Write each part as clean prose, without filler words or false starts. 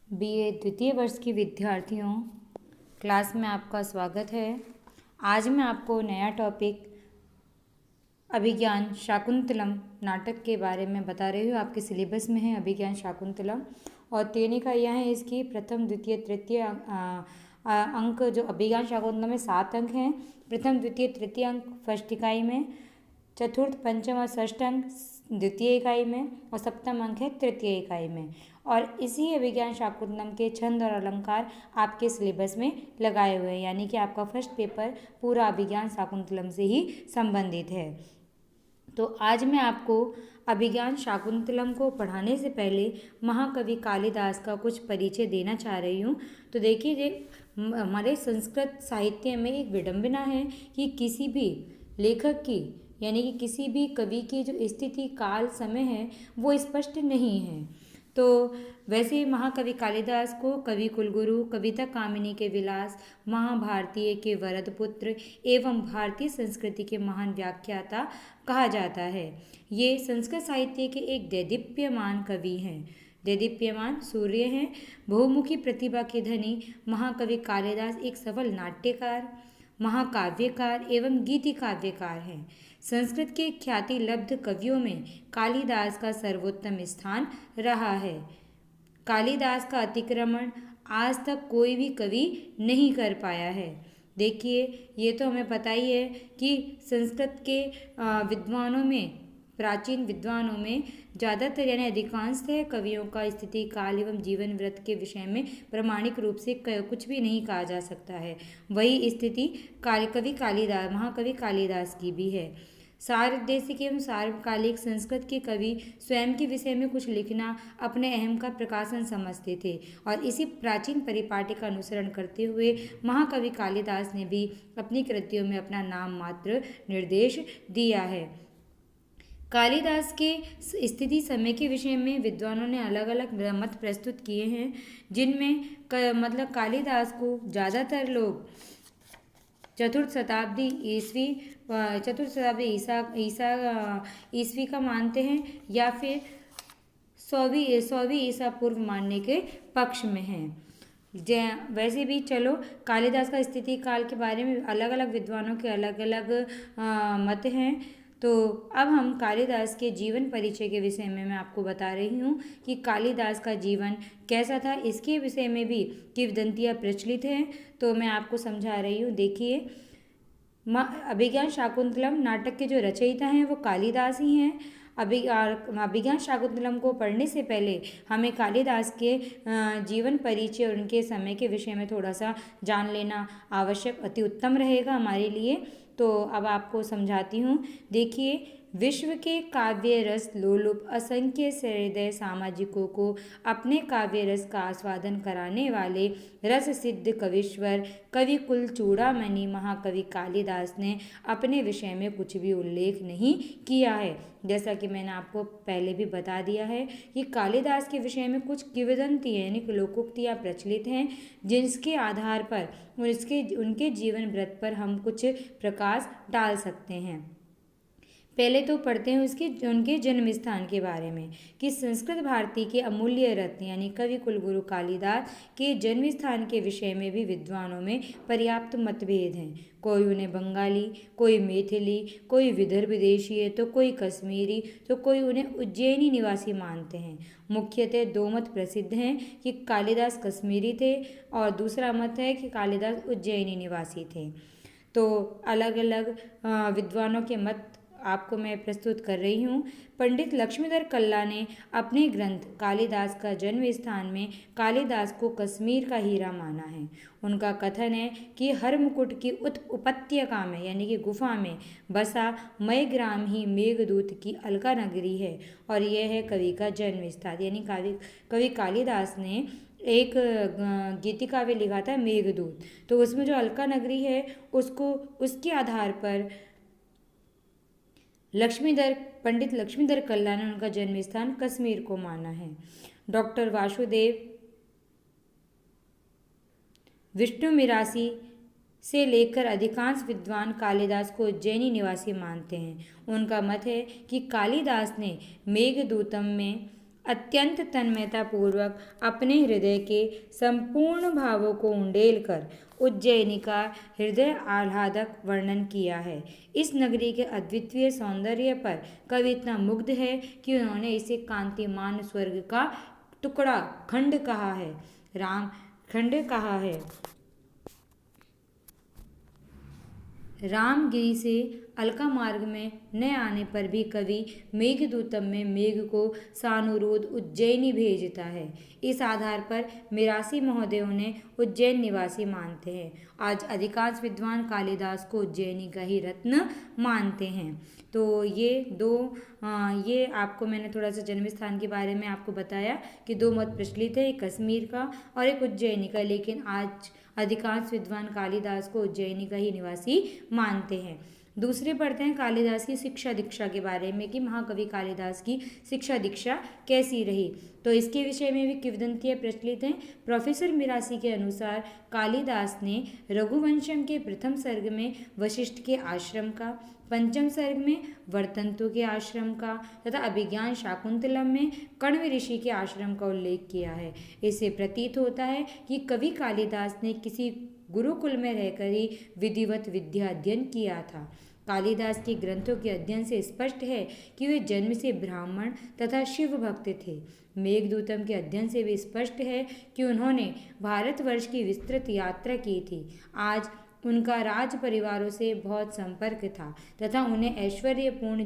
BA द्वितीय वर्ष की विद्यार्थियों, क्लास में आपका स्वागत है। आज मैं आपको नया टॉपिक अभिज्ञान शाकुंतलम नाटक के बारे में बता रही हूँ। आपके सिलेबस में है अभिज्ञान शाकुंतलम और 3 इकाइयाँ हैं इसकी। प्रथम द्वितीय तृतीय अंक जो अभिज्ञान शाकुंतलम में 7 अंक हैं। प्रथम द्वितीय तृतीय अंक फर्स्ट इकाई में, चतुर्थ पंचम और षष्ठ अंक द्वितीय इकाई में और सप्तम अंक है तृतीय इकाई में। और इसी अभिज्ञान शाकुंतलम के छंद और अलंकार आपके सिलेबस में लगाए हुए हैं, यानी कि आपका फर्स्ट पेपर पूरा अभिज्ञान शाकुंतलम से ही संबंधित है। तो आज मैं आपको अभिज्ञान शाकुंतलम को पढ़ाने से पहले महाकवि कालिदास का कुछ परिचय देना चाह रही हूँ। तो देखिए, हमारे संस्कृत साहित्य में एक विडंबना है कि किसी भी लेखक की यानी कि किसी भी कवि की जो स्थिति काल समय है वो स्पष्ट नहीं है। तो वैसे महाकवि कालिदास को कवि कुलगुरु, कविता कामिनी के विलास, महाभारतीय के वरद पुत्र एवं भारतीय संस्कृति के महान व्याख्याता कहा जाता है। ये संस्कृत साहित्य के एक दैदीप्यमान कवि हैं। दैदीप्यमान सूर्य हैं। बहुमुखी प्रतिभा के धनी महाकवि कालिदास एक सफल नाट्यकार, महाकाव्यकार एवं गीति काव्यकार हैं। संस्कृत के ख्याति लब्ध कवियों में कालिदास का सर्वोत्तम स्थान रहा है। कालिदास का अतिक्रमण आज तक कोई भी कवि नहीं कर पाया है। देखिए, ये तो हमें पता ही है कि संस्कृत के विद्वानों में, प्राचीन विद्वानों में ज़्यादातर यानी अधिकांश कवियों का स्थिति काल एवं जीवन व्रत के विषय में प्रामाणिक रूप से कुछ भी नहीं कहा जा सकता है। वही स्थिति महाकवि कालिदास की भी है। सार्वदेशिक एवं सार्वकालिक संस्कृत के कवि स्वयं के विषय में कुछ लिखना अपने अहम का प्रकाशन समझते थे और इसी प्राचीन परिपाटी का अनुसरण करते हुए महाकवि कालिदास ने भी अपनी कृतियों में अपना नाम मात्र निर्देश दिया है। कालिदास के स्थिति समय के विषय में विद्वानों ने अलग अलग मत प्रस्तुत किए हैं, जिनमें कालिदास को ज़्यादातर लोग चतुर्थ शताब्दी ईस्वी का मानते हैं या फिर सौवीं ईसा पूर्व मानने के पक्ष में हैं। वैसे भी चलो, कालिदास का स्थिति काल के बारे में अलग अलग विद्वानों के अलग अलग मत हैं। तो अब हम कालिदास के जीवन परिचय के विषय में मैं आपको बता रही हूँ कि कालिदास का जीवन कैसा था। इसके विषय में भी किंवदंतियाँ प्रचलित हैं, तो मैं आपको समझा रही हूँ। देखिए, अभिज्ञान शाकुंतलम नाटक के जो रचयिता हैं वो कालिदास ही हैं। अभिज्ञान शाकुंतलम को पढ़ने से पहले हमें कालिदास के जीवन परिचय और उनके समय के विषय में थोड़ा सा जान लेना आवश्यक, अति उत्तम रहेगा हमारे लिए। तो अब आपको समझाती हूँ। देखिए, विश्व के काव्य रस लोलुप असंख्य सहृदय सामाजिकों को अपने काव्य रस का आस्वादन कराने वाले रस सिद्ध कवीश्वर कवि कुल चूड़ामणि महाकवि कालिदास ने अपने विषय में कुछ भी उल्लेख नहीं किया है। जैसा कि मैंने आपको पहले भी बता दिया है कि कालिदास के विषय में कुछ किंवदंती यानी कि लोकोक्तियाँ प्रचलित हैं, जिसके आधार पर उनके जीवन व्रत पर हम कुछ प्रकाश डाल सकते हैं। पहले तो पढ़ते हैं उनके जन्म स्थान के बारे में कि संस्कृत भारती के अमूल्य रत्न यानी कवि कुलगुरु कालिदास के जन्म स्थान के विषय में भी विद्वानों में पर्याप्त मतभेद हैं। कोई उन्हें बंगाली, कोई मैथिली, कोई विदर्भ देशीय, तो कोई कश्मीरी, तो कोई उन्हें उज्जैनी निवासी मानते हैं। मुख्यतः 2 मत प्रसिद्ध हैं कि कालिदास कश्मीरी थे और दूसरा मत है कि कालिदास उज्जैनी निवासी थे। तो अलग अलग विद्वानों के मत आपको मैं प्रस्तुत कर रही हूँ। पंडित लक्ष्मीधर कल्ला ने अपने ग्रंथ कालिदास का जन्म स्थान में कालिदास को कश्मीर का हीरा माना है। उनका कथन है कि हर मुकुट की उपत्यका में यानी कि गुफा में बसा मय ग्राम ही मेघदूत की अलका नगरी है और यह है कवि का जन्म स्थान। यानी कवि कालिदास ने एक गीति काव्य लिखा था मेघदूत, तो उसमें जो अलका नगरी है उसके आधार पर पंडित लक्ष्मीधर कल्ला ने उनका जन्म स्थान कश्मीर को माना है। डॉक्टर वासुदेव विष्णु मिरासी से लेकर अधिकांश विद्वान कालिदास को उज्जैनी निवासी मानते हैं। उनका मत है कि कालिदास ने मेघदूतम में अत्यंत तन्मयतापूर्वक अपने हृदय के संपूर्ण भावों को उंडेल कर उज्जैनी का हृदय आह्लादक वर्णन किया है। इस नगरी के अद्वितीय सौंदर्य पर कवि इतना मुग्ध है कि उन्होंने इसे कांतिमान स्वर्ग का टुकड़ा खंड कहा है, राम खंड कहा है। रामगिरी से अलका मार्ग में न आने पर भी कवि मेघदूतम में मेघ को सानुरोध उज्जैनी भेजता है। इस आधार पर मिरासी महोदय उन्हें उज्जैन निवासी मानते हैं। आज अधिकांश विद्वान कालिदास को उज्जैनी का ही रत्न मानते हैं। तो ये आपको मैंने थोड़ा सा जन्म स्थान के बारे में आपको बताया कि दो मत प्रचलित है, एक कश्मीर का और एक उज्जैनी का, लेकिन आज अधिकांश विद्वान कालिदास को उज्जैनी का ही निवासी मानते हैं। दूसरे पढ़ते हैं कालिदास की शिक्षा दीक्षा के बारे में कि महाकवि कालिदास की शिक्षा दीक्षा कैसी रही। तो इसके विषय में भी किंवदंतियाँ प्रचलित हैं। प्रोफेसर मिरासी के अनुसार कालिदास ने रघुवंशम के प्रथम सर्ग में वशिष्ठ के आश्रम का, पंचम सर्ग में वर्तंतु के आश्रम का तथा अभिज्ञान शाकुंतलम में कण्व ऋषि के आश्रम का उल्लेख किया है। इससे प्रतीत होता है कि कवि कालिदास ने किसी गुरुकुल में रहकर ही विधिवत विद्या अध्ययन किया था। कालिदास के ग्रंथों के अध्ययन से स्पष्ट है कि वे जन्म से ब्राह्मण तथा शिव भक्त थे। मेघदूतम के अध्ययन से भी स्पष्ट है कि उन्होंने भारतवर्ष की विस्तृत यात्रा की थी। आज उनका राज परिवारों से बहुत संपर्क था तथा उन्होंने ऐश्वर्यपूर्ण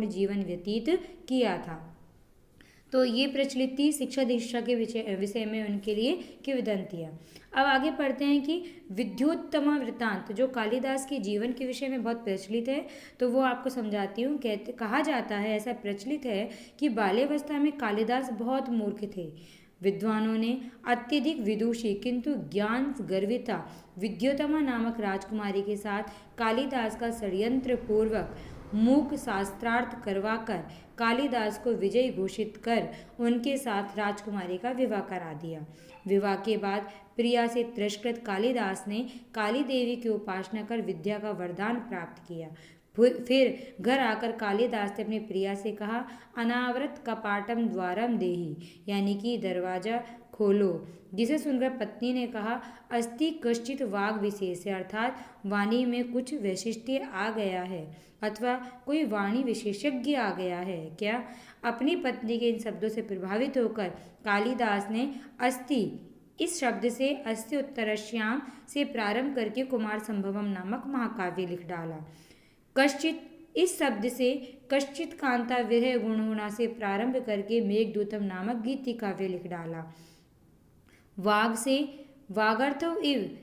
जीवन व्यतीत किया था। तो ये प्रचलित थी शिक्षा दीक्षा के विषय में उनके लिए किंवदंतियाँ। अब आगे पढ़ते हैं कि विद्योत्तमा वृत्तांत जो कालिदास के जीवन के विषय में बहुत प्रचलित है, तो वो आपको समझाती हूँ। कहा जाता है, ऐसा प्रचलित है कि बाल्यावस्था में कालिदास बहुत मूर्ख थे। विद्वानों ने अत्यधिक विदुषी किंतु ज्ञान गर्विता विद्योत्तमा नामक राजकुमारी के साथ कालिदास का षड्यंत्र पूर्वक मूक शास्त्रार्थ करवाकर कालिदास को विजयी घोषित कर उनके साथ राजकुमारी का विवाह करा दिया। विवाह के बाद प्रिया से तिरस्कृत कालिदास ने काली देवी की उपासना कर विद्या का वरदान प्राप्त किया। फिर घर आकर कालिदास ने अपनी प्रिया से कहा, अनावृत कपाटम द्वारम देहि, यानी कि दरवाजा खोलो। जिसे सुनकर पत्नी ने कहा, अस्ति कश्चित वाग विशेष, अर्थात वाणी में कुछ वैशिष्ट्य आ गया है अथवा कोई वाणी विशेषज्ञ आ गया है क्या। अपनी पत्नी के इन शब्दों से प्रभावित होकर कालिदास ने अस्ति इस शब्द से अस्ति उत्तरश्याम से प्रारंभ करके कुमार संभवम नामक महाकाव्य लिख डाला। कश्चित इस शब्द से कश्चित कांता विरह गुणगुणा से प्रारंभ करके मेघदूतम नामक गीति काव्य लिख डाला। वाग से वागर्थव इव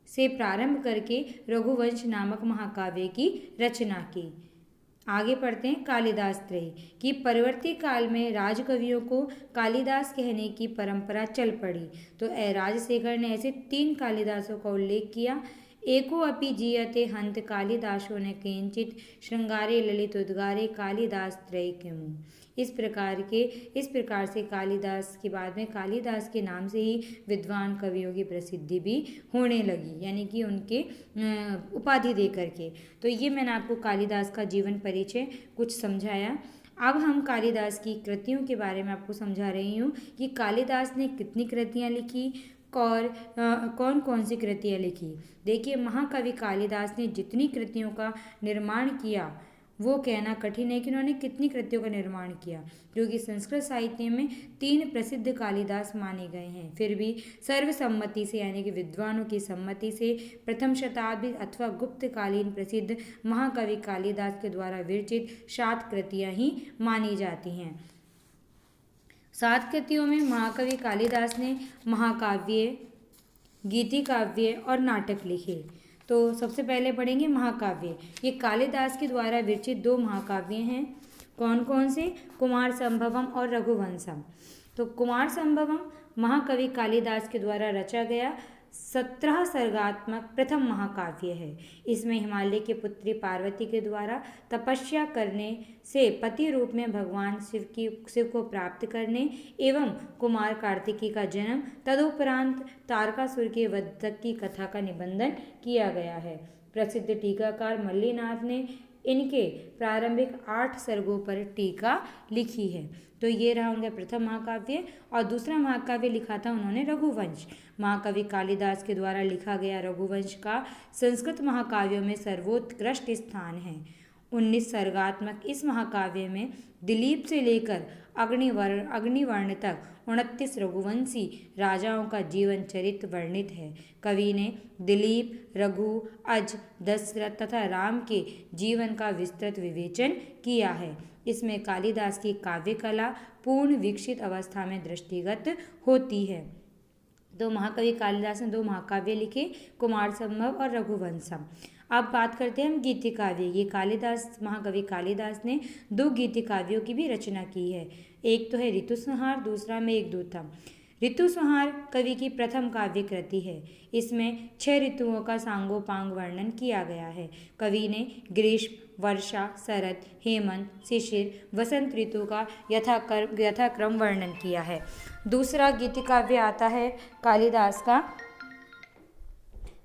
से प्रारंभ करके रघुवंश नामक महाकाव्य की रचना की। आगे पढ़ते हैं कालिदास त्रयी कि परवर्ती काल में राजकवियों को कालिदास कहने की परंपरा चल पड़ी। तो राजशेखर ने ऐसे 3 कालिदासों का उल्लेख किया। एको अपि जीयते हंत कालिदासो ने किंचित श्रृंगारे ललित उद्गारे कालिदास त्रय किमु। इस प्रकार से कालिदास के बाद में कालिदास के नाम से ही विद्वान कवियों की प्रसिद्धि भी होने लगी, यानी कि उनके उपाधि दे करके। तो ये मैंने आपको कालिदास का जीवन परिचय कुछ समझाया। अब हम कालिदास की कृतियों के बारे में आपको समझा रही हूँ कि कालिदास ने कितनी कृतियाँ लिखी और कौन कौन सी कृतियाँ लिखी। देखिए, महाकवि कालिदास ने जितनी कृतियों का निर्माण किया वो कहना कठिन है कि उन्होंने कितनी कृतियों का निर्माण किया, क्योंकि संस्कृत साहित्य में 3 प्रसिद्ध कालिदास माने गए हैं। फिर भी सर्वसम्मति से, यानी कि विद्वानों की सम्मति से, प्रथम शताब्दी अथवा गुप्तकालीन प्रसिद्ध महाकवि कालिदास के द्वारा विरचित 7 कृतियाँ ही मानी जाती हैं। 7 कृतियों में महाकवि कालिदास ने महाकाव्य, गीति काव्य और नाटक लिखे। तो सबसे पहले पढ़ेंगे महाकाव्य। ये कालिदास के द्वारा विरचित 2 महाकाव्य हैं। कौन कौन से? कुमार संभवम और रघुवंशम। तो कुमार संभवम महाकवि कालिदास के द्वारा रचा गया 17 सर्गात्मक प्रथम महाकाव्य है। इसमें हिमालय की पुत्री पार्वती के द्वारा तपस्या करने से पति रूप में भगवान शिव को प्राप्त करने एवं कुमार कार्तिकी का जन्म, तदुपरांत तारकासुर के वध तक की कथा का निबंधन किया गया है। प्रसिद्ध टीकाकार मल्लीनाथ ने इनके प्रारंभिक 8 सर्गों पर टीका लिखी है। तो ये रहा उनका प्रथम महाकाव्य। और दूसरा महाकाव्य लिखा था उन्होंने रघुवंश। महाकवि कालिदास के द्वारा लिखा गया रघुवंश का संस्कृत महाकाव्यों में सर्वोत्कृष्ट स्थान है। 19 सर्गात्मक इस महाकाव्य में दिलीप से लेकर अग्निवर्ण तक 29 रघुवंशी राजाओं का जीवन चरित्र वर्णित है। कवि ने दिलीप, रघु, अज, दशरथ तथा राम के जीवन का विस्तृत विवेचन किया है। इसमें कालिदास की काव्य कला पूर्ण विकसित अवस्था में दृष्टिगत होती है। तो महाकवि कालिदास ने 2 महाकाव्य लिखे, कुमार संभव और रघुवंशम। अब बात करते हैं हम गीति काव्य। ये महाकवि कालिदास ने 2 गीति काव्यों की भी रचना की है। एक तो है ऋतुसंहार, दूसरा मेघदूतम। ऋतुसंहार कवि की प्रथम काव्य कृति है। इसमें 6 ऋतुओं का सांगोपांग वर्णन किया गया है। कवि ने ग्रीष्म, वर्षा, शरद, हेमंत, शिशिर, वसंत ऋतु का यथाक्रम वर्णन किया है। दूसरा गीति काव्य आता है कालिदास का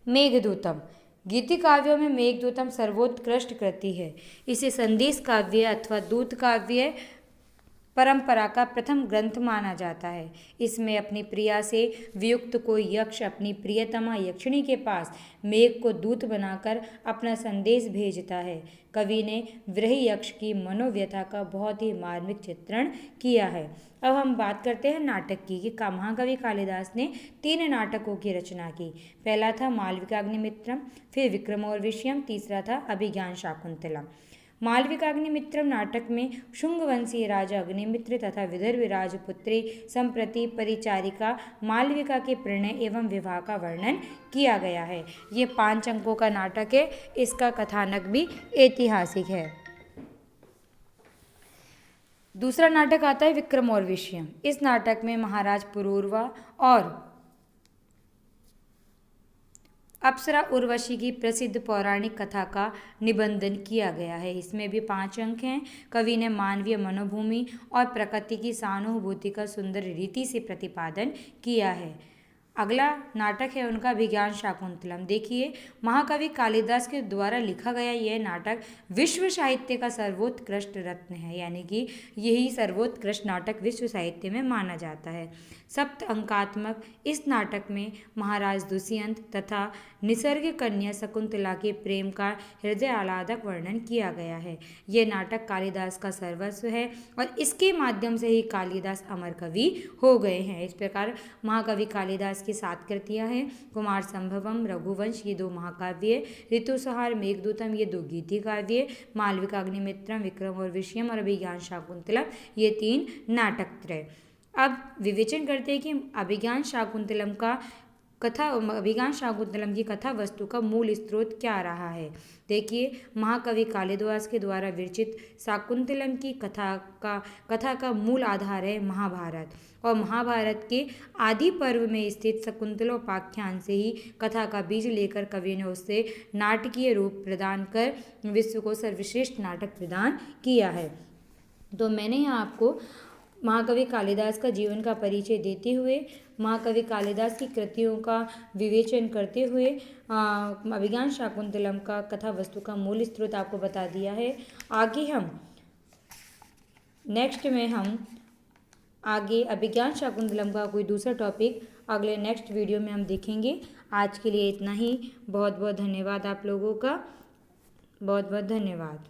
मेघदूतम। गीति काव्यों में मेघदूतम सर्वोत्कृष्ट कृति है। इसे संदेश काव्य अथवा दूत काव्य परंपरा का प्रथम ग्रंथ माना जाता है। इसमें अपनी प्रिया से वियुक्त कोई यक्ष अपनी प्रियतमा यक्षिणी के पास मेघ को दूत बनाकर अपना संदेश भेजता है। कवि ने विरही यक्ष की मनोव्यथा का बहुत ही मार्मिक चित्रण किया है। अब हम बात करते हैं नाटक की कि महाकवि कालिदास ने 3 नाटकों की रचना की। पहला था मालविकाग्निमित्रम, फिर विक्रमोर्वशीयम, तीसरा था अभिज्ञान शाकुंतलम। मालविकाग्निमित्रम नाटक में शुंगवंशीय राजा अग्निमित्र तथा विदर्भ राजपुत्री संप्रति परिचारिका मालविका के प्रणय एवं विवाह का वर्णन किया गया है। ये 5 अंकों का नाटक है। इसका कथानक भी ऐतिहासिक है। दूसरा नाटक आता है विक्रमोर्वशीयम। इस नाटक में महाराज पुरूरवा और अप्सरा उर्वशी की प्रसिद्ध पौराणिक कथा का निबंधन किया गया है। इसमें भी 5 अंक हैं। कवि ने मानवीय मनोभूमि और प्रकृति की सहानुभूति का सुंदर रीति से प्रतिपादन किया है। अगला नाटक है उनका अभिज्ञान शाकुंतलम। देखिए, महाकवि कालिदास के द्वारा लिखा गया यह नाटक विश्व साहित्य का सर्वोत्कृष्ट रत्न है, यानी कि यही सर्वोत्कृष्ट नाटक विश्व साहित्य में माना जाता है। 7 अंकात्मक इस नाटक में महाराज दुष्यंत तथा निसर्ग कन्या शकुंतला के प्रेम का हृदय आह्लादक वर्णन किया गया है। यह नाटक कालिदास का सर्वस्व है और इसके माध्यम से ही कालिदास अमर कवि हो गए हैं। इस प्रकार महाकवि कालिदास की 7 कृतियाँ हैं। कुमार संभवम, रघुवंश ये 2 महाकाव्य, ऋतुसंहार, मेघदूतम ये 2 गीति काव्य, मालविकाग्निमित्रम, विक्रमोर्वशीयम और अभिज्ञान शाकुंतलम ये 3 नाटक त्रय। अब विवेचन करते हैं कि अभिज्ञान शाकुंतलम की कथा वस्तु का मूल स्रोत क्या रहा है। देखिए, महाकवि कालिदास के द्वारा विरचित शाकुंतलम की कथा का मूल आधार है महाभारत और महाभारत के आदि पर्व में स्थित शकुंतलोपाख्यान से ही कथा का बीज लेकर कवि ने उससे नाटकीय रूप प्रदान कर विश्व को सर्वश्रेष्ठ नाटक प्रदान किया है। तो मैंने यहाँ आपको महाकवि कालिदास का जीवन का परिचय देते हुए, महाकवि कालिदास की कृतियों का विवेचन करते हुए अभिज्ञान शाकुंतलम का कथा वस्तु का मूल स्रोत आपको बता दिया है। आगे अभिज्ञान शाकुंतलम का कोई दूसरा टॉपिक अगले नेक्स्ट वीडियो में हम देखेंगे। आज के लिए इतना ही। बहुत बहुत धन्यवाद आप लोगों का। बहुत बहुत धन्यवाद।